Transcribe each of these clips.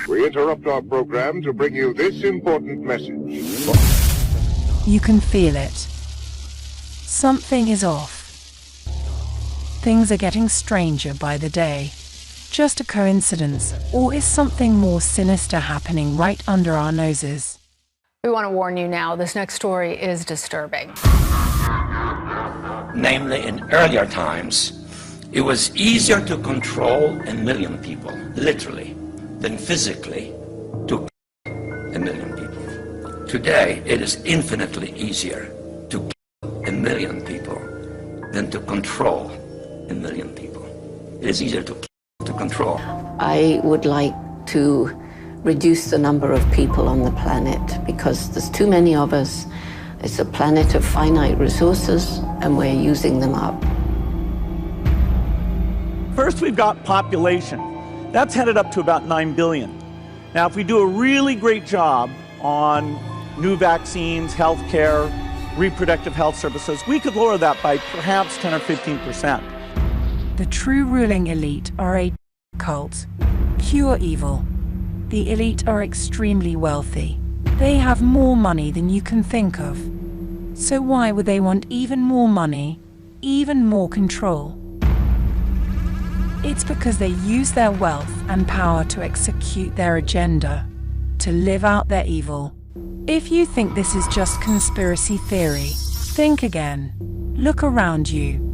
We interrupt our program to bring you this important message. You can feel it. Something is off. Things are getting stranger by the day. Just a coincidence, or is something more sinister happening right under our noses? We want to warn you now, this next story is disturbing. Namely, in earlier times, it was easier to control 1 million people, literally, than physically to kill 1 million people. Today, it is infinitely easier to kill 1 million people than to control 1 million people. It is easier to kill to control. I would like to reduce the number of people on the planet because there's too many of us. It's a planet of finite resources and we're using them up. First, we've got population. That's headed up to about 9 billion. Now, if we do a really great job on new vaccines, healthcare, reproductive health services, we could lower that by perhaps 10 or 15%. The true ruling elite are a cult. Pure evil. The elite are extremely wealthy. They have more money than you can think of. So why would they want even more money, even more control? It's because they use their wealth and power to execute their agenda, to live out their evil. If you think this is just conspiracy theory, think again. Look around you.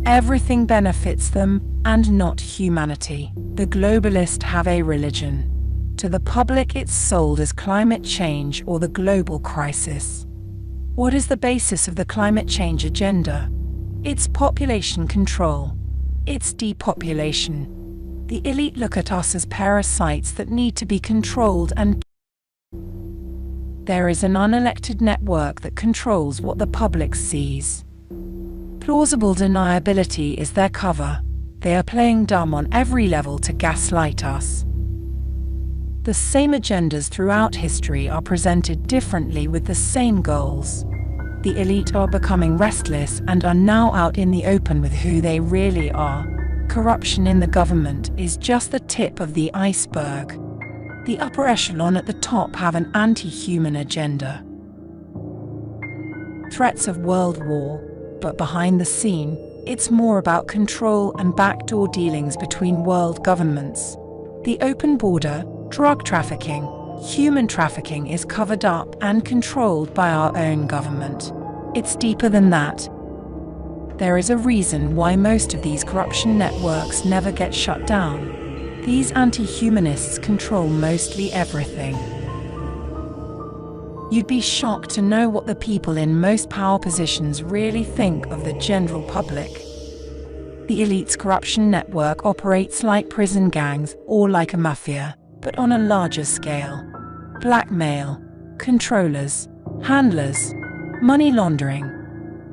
Everything benefits them and not humanity. The globalists have a religion. To the public, it's sold as climate change or the global crisis. What is the basis of the climate change agenda? It's population control. It's depopulation. The elite look at us as parasites that need to be controlled, and there is an unelected network that controls what the public sees. Plausible deniability is their cover. They are playing dumb on every level to gaslight us. The same agendas throughout history are presented differently with the same goals. The elite are becoming restless and are now out in the open with who they really are. Corruption in the government is just the tip of the iceberg. The upper echelon at the top have an anti-human agenda. Threats of world war. But behind the scene, it's more about control and backdoor dealings between world governments. The open border, drug trafficking, human trafficking is covered up and controlled by our own government. It's deeper than that. There is a reason why most of these corruption networks never get shut down. These anti-humanists control mostly everything. You'd be shocked to know what the people in most power positions really think of the general public. The elite's corruption network operates like prison gangs or like a mafia, but on a larger scale. Blackmail, controllers, handlers, money laundering.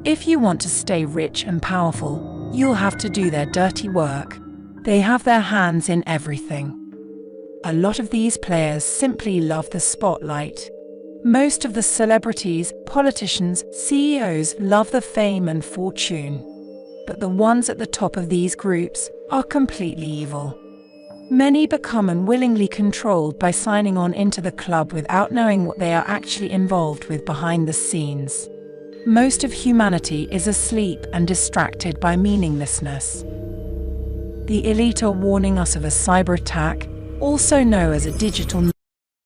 If you want to stay rich and powerful, you'll have to do their dirty work. They have their hands in everything. A lot of these players simply love the spotlight. Most of the celebrities, politicians, CEOs love the fame and fortune. But the ones at the top of these groups are completely evil. Many become unwillingly controlled by signing on into the club without knowing what they are actually involved with behind the scenes. Most of humanity is asleep and distracted by meaninglessness. The elite are warning us of a cyber attack, also known as a digital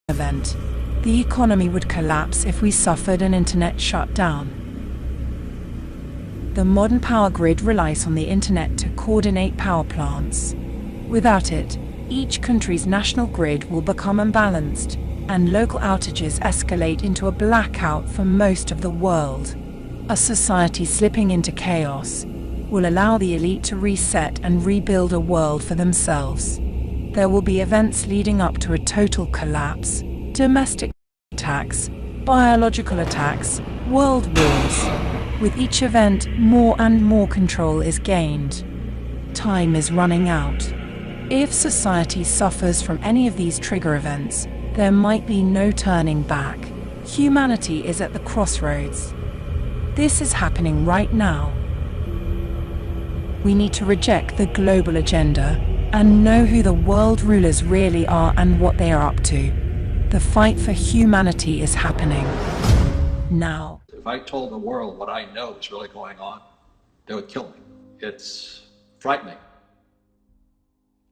event. The economy would collapse if we suffered an internet shutdown. The modern power grid relies on the internet to coordinate power plants. Without it, each country's national grid will become unbalanced, and local outages escalate into a blackout for most of the world. A society slipping into chaos will allow the elite to reset and rebuild a world for themselves. There will be events leading up to a total collapse. Domestic attacks, biological attacks, world wars. With each event, more and more control is gained. Time is running out. If society suffers from any of these trigger events, there might be no turning back. Humanity is at the crossroads. This is happening right now. We need to reject the global agenda, and know who the world rulers really are and what they are up to. The fight for humanity is happening now. If I told the world what I know is really going on, they would kill me. It's frightening.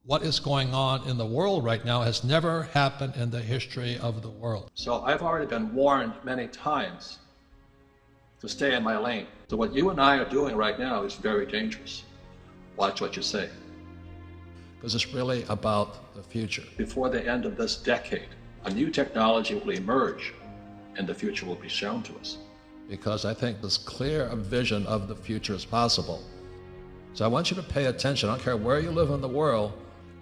What is going on in the world right now has never happened in the history of the world. So I've already been warned many times to stay in my lane. So what you and I are doing right now is very dangerous. Watch what you say. Because it's really about the future. Before the end of this decade, a new technology will emerge and the future will be shown to us. Because I think this clear vision of the future is possible. So I want you to pay attention. I don't care where you live in the world,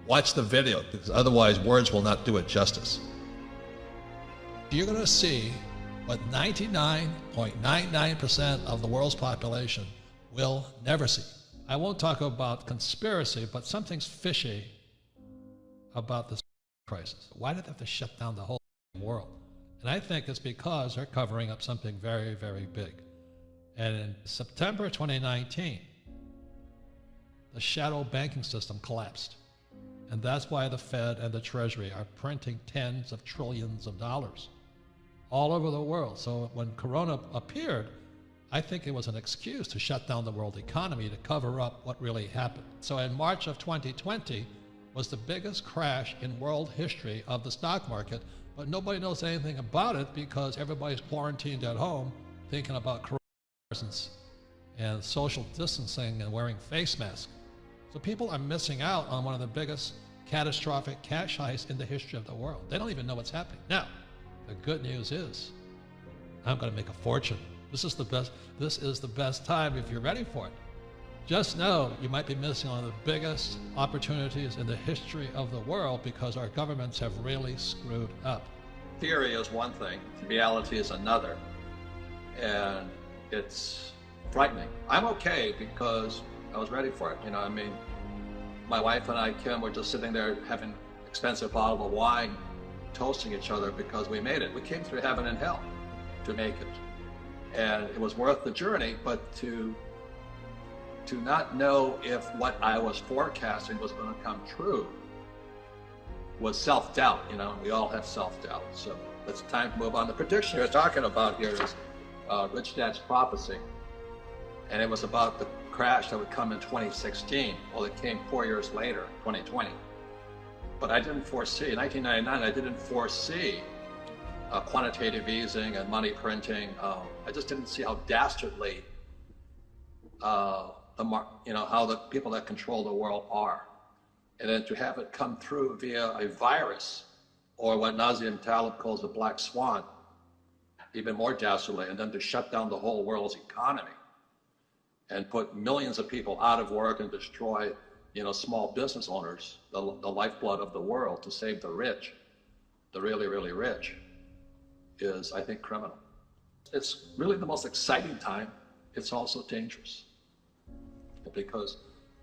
watch the video, because otherwise words will not do it justice. You're going to see what 99.99% of the world's population will never see. I won't talk about conspiracy, but something's fishy about this crisis. Why did they have to shut down the whole world? And I think it's because they're covering up something very, very big. And in September 2019, the shadow banking system collapsed. And that's why the Fed and the Treasury are printing tens of trillions of dollars all over the world. So when Corona appeared, I think it was an excuse to shut down the world economy to cover up what really happened. So in March of 2020 was the biggest crash in world history of the stock market, but nobody knows anything about it because everybody's quarantined at home thinking about coronavirus and social distancing and wearing face masks. So people are missing out on one of the biggest catastrophic cash heists in the history of the world. They don't even know what's happening. Now, the good news is I'm going to make a fortune. This is the best time if you're ready for it. Just know you might be missing one of the biggest opportunities in the history of the world because our governments have really screwed up. Theory is one thing, reality is another, and it's frightening. I'm okay because I was ready for it. You know, I mean, my wife and I, Kim, were just sitting there having expensive bottle of wine, toasting each other because we made it. We came through heaven and hell to make it. And it was worth the journey, but to not know if what I was forecasting was going to come true was self-doubt. You know, we all have self-doubt. So it's time to move on. The prediction you're talking about here is Rich Dad's prophecy. And it was about the crash that would come in 2016. Well, it came 4 years later, 2020. But I didn't foresee, in 1999, I didn't foresee quantitative easing and money printing. I just didn't see how dastardly how the people that control the world are. And then to have it come through via a virus, or what Nassim Taleb calls a black swan, even more dastardly, and then to shut down the whole world's economy and put millions of people out of work and destroy, small business owners, the lifeblood of the world, to save the rich, the really, really rich, is, I think, criminal. It's really the most exciting time. It's also dangerous. Because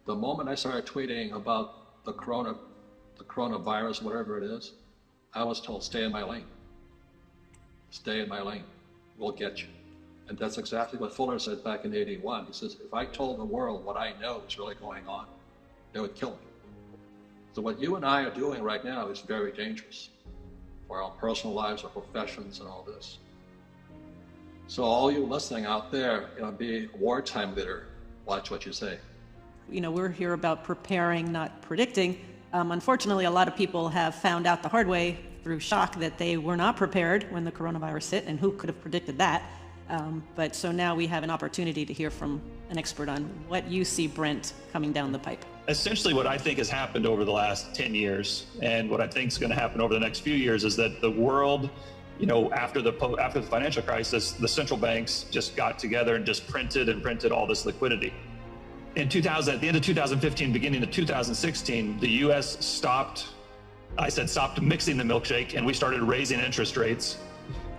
the moment I started tweeting about the coronavirus, whatever it is, I was told, stay in my lane. Stay in my lane. We'll get you. And that's exactly what Fuller said back in '81. He says, if I told the world what I know is really going on, they would kill me. So what you and I are doing right now is very dangerous for our personal lives, our professions, and all this. So all you listening out there, be a wartime leader. Watch what you say. We're here about preparing, not predicting. Unfortunately, a lot of people have found out the hard way through shock that they were not prepared when the coronavirus hit, and who could have predicted that? But so now we have an opportunity to hear from an expert on what you see, Brent, coming down the pipe. Essentially, what I think has happened over the last 10 years, and what I think is going to happen over the next few years, is that the world, after the financial crisis, the central banks just got together and just printed all this liquidity. At the end of 2015, beginning of 2016, the U.S. stopped mixing the milkshake, and we started raising interest rates.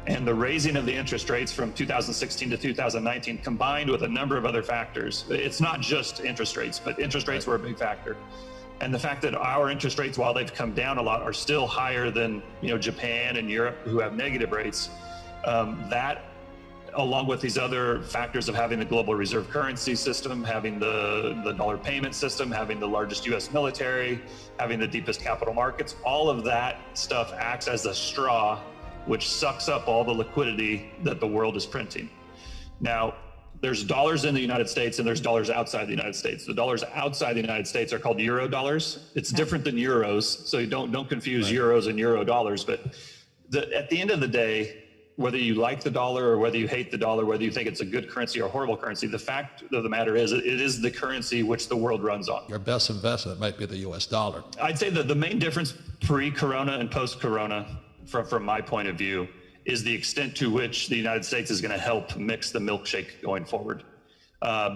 And the raising of the interest rates from 2016 to 2019, combined with a number of other factors, it's not just interest rates, but interest rates were a big factor. And the fact that our interest rates, while they've come down a lot, are still higher than Japan and Europe, who have negative rates, that along with these other factors of having the global reserve currency system, having the dollar payment system, having the largest US military, having the deepest capital markets, all of that stuff acts as a straw which sucks up all the liquidity that the world is printing. Now, there's dollars in the United States and there's dollars outside the United States. The dollars outside the United States are called euro dollars. It's different than euros, so you don't confuse euros and euro dollars. But at the end of the day, whether you like the dollar or whether you hate the dollar, whether you think it's a good currency or a horrible currency, the fact of the matter is it is the currency which the world runs on. Your best investment might be the US dollar. I'd say that the main difference pre-corona and post-corona, from my point of view, is the extent to which the United States is going to help mix the milkshake going forward.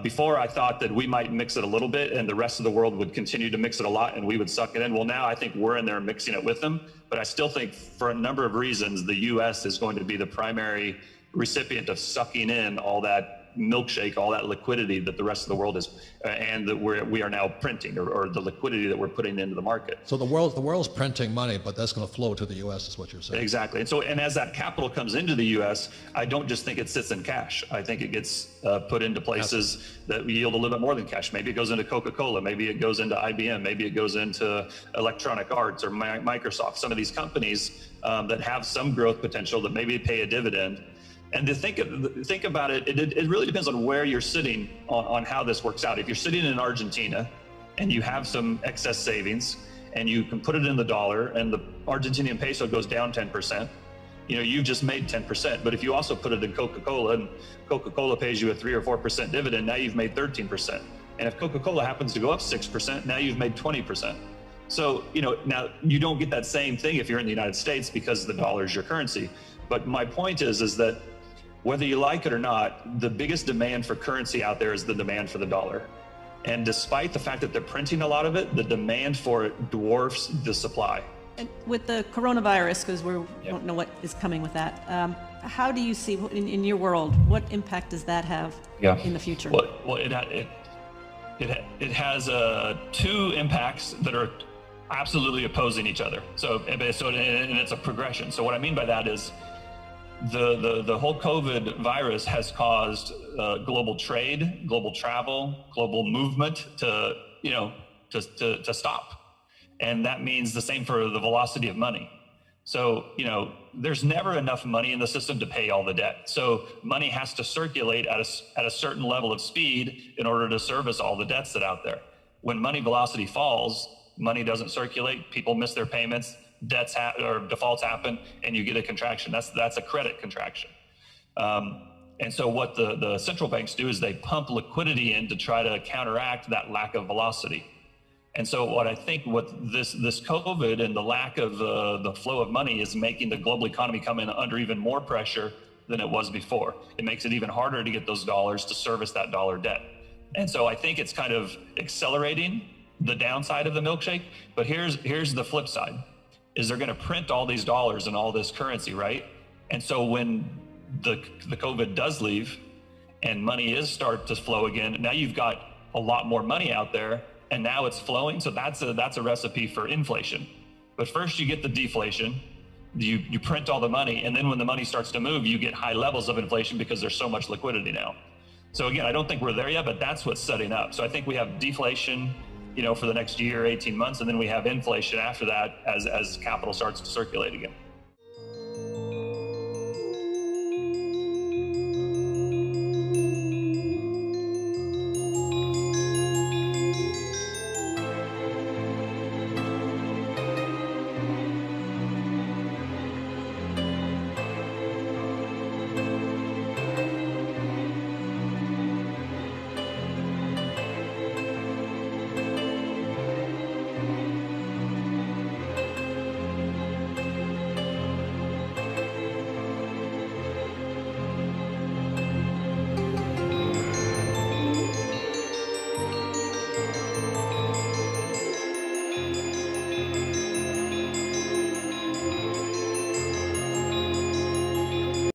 Before, I thought that we might mix it a little bit and the rest of the world would continue to mix it a lot and we would suck it in. Well, now I think we're in there mixing it with them, but I still think for a number of reasons, the US is going to be the primary recipient of sucking in all that milkshake, all that liquidity that the rest of the world is, and that we are now printing, or the liquidity that we're putting into the market. So the world's printing money, but that's going to flow to the U.S. is what you're saying. Exactly. And as that capital comes into the U.S., I don't just think it sits in cash. I think it gets put into places that yield a little bit more than cash. Maybe it goes into Coca-Cola. Maybe it goes into IBM. Maybe it goes into Electronic Arts or Microsoft. Some of these companies that have some growth potential that maybe pay a dividend. And to think about it, it really depends on where you're sitting on how this works out. If you're sitting in Argentina and you have some excess savings and you can put it in the dollar and the Argentinian peso goes down 10%, you've just made 10%. But if you also put it in Coca-Cola and Coca-Cola pays you a 3 or 4% dividend, now you've made 13%. And if Coca-Cola happens to go up 6%, now you've made 20%. So, now you don't get that same thing if you're in the United States because the dollar is your currency. But my point is that whether you like it or not, the biggest demand for currency out there is the demand for the dollar. And despite the fact that they're printing a lot of it, the demand for it dwarfs the supply. And with the coronavirus, because we don't know what is coming with that, how do you see, in your world, what impact does that have in the future? Well, it has two impacts that are absolutely opposing each other. And it's a progression. So what I mean by that is, the whole COVID virus has caused global trade, global travel, global movement to stop. And that means the same for the velocity of money. So, there's never enough money in the system to pay all the debt. So money has to circulate at a certain level of speed in order to service all the debts that are out there. When money velocity falls, money doesn't circulate, people miss their payments, debts or defaults happen, and you get a contraction. That's a credit contraction. And so what the central banks do is they pump liquidity in to try to counteract that lack of velocity. And so what I think this COVID and the lack of the flow of money is making the global economy come in under even more pressure than it was before. It makes it even harder to get those dollars to service that dollar debt. And so I think it's kind of accelerating the downside of the milkshake. But here's the flip side. Is they're going to print all these dollars and all this currency, right? And so when the COVID does leave and money is start to flow again, now you've got a lot more money out there and now it's flowing. So that's a recipe for inflation. But first you get the deflation, you print all the money, and then when the money starts to move, you get high levels of inflation because there's so much liquidity now. So again, I don't think we're there yet, but that's what's setting up. So I think we have deflation for the next year, 18 months, and then we have inflation after that as capital starts to circulate again.